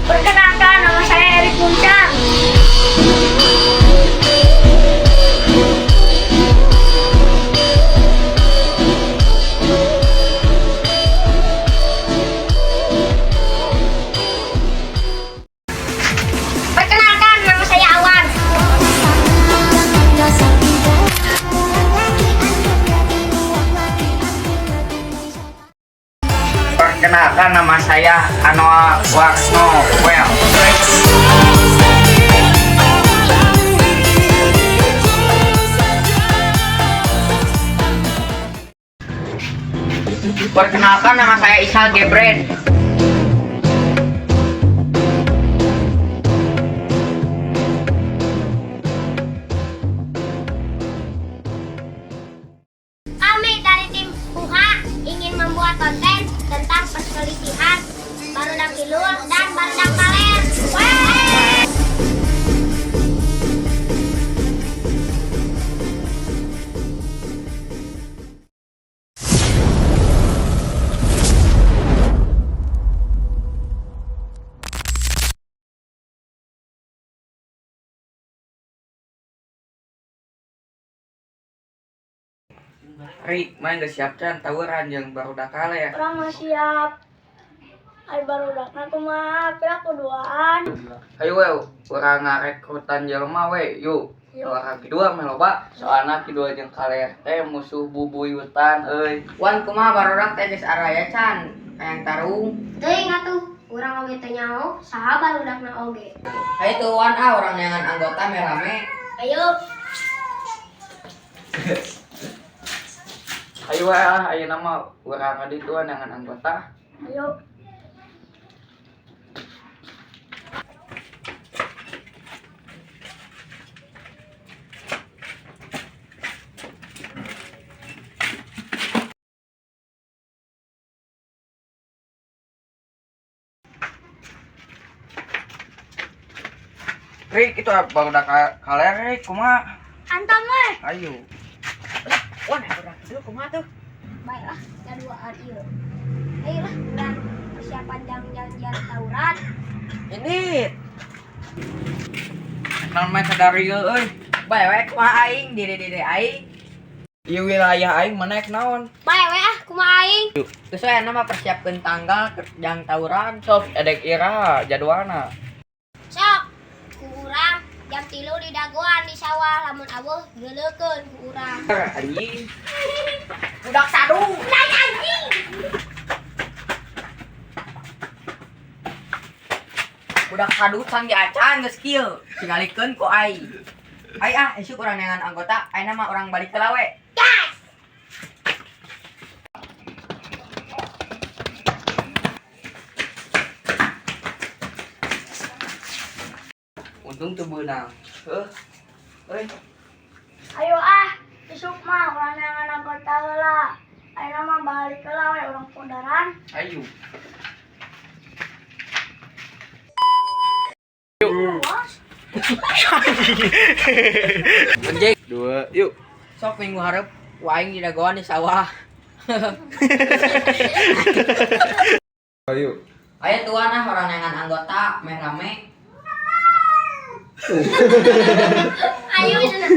Perkenalkan, nama saya Erik Muncang. Perkenalkan, nama saya Awan. Perkenalkan, nama saya Anoa Waksno Well. Perkenalkan, nama saya Isal Gebren. Kami dari tim UHA ingin membuat konten tentang perselisihan barudak kilur dan barudak kaler. Weh! Ri, main gak siap can tawuran yang barudak kaler. Orang mah siap. Ay barudakna kumaha, pira kuduaan. Ayo we, urang ngarekrutan jelema we, yuk. Yuk. Orang kedua mah loba, soalna kedua jeung kaler teh musuh bubuyutan euy. Wan kumaha barudak teh geus araya can, hayang tarung. Teuing atuh, urang oge teu nyaho saha barudakna oge. Ayo tuh Wan orang neangan anggota merame. Ayo. Ayo we ayo nama urang adituan neangan anggota. Ayo. Ri, itu barudak kaler Ri, kumaha? Antam we. Ayo. Wan, barudak dulu kumaha tuh? Baiklah, kaduaan ieu. Ayolah, urang persiapan janjian tawuran. Ini. Nang main sadari euy. Bae we kumaha aing, diri aing. Ieu wilayah aing menek naon? Bae we ah, kumaha aing? Terus we nama persiapkeun tanggal jang tawuran. Sok edek ira jadwalna. Sok. Ku urang jam 3 di dagoan di sawah lamun aweuh geuleukeun ku urang. Anjing. Budak sadu. Nai anjing. Budak sadu sang diacan geus kieu. Tingalikeun ku ai. Ai esuk urang neangan anggota, ayeuna mah urang balik heula we. Gas. Untung teu beunang. Heuh. Euy. Ayo ah, isuk mah urang neangan anggota heula. Ayeuna mah balik heula we urang pondaran. Ayo. Bos. Anjing. 2, yuk. Sok minggu hareup waing di dagoan di sawah. Ayo. Ayo tuan ah orang neangan anggota meh rame. Ayo cenah.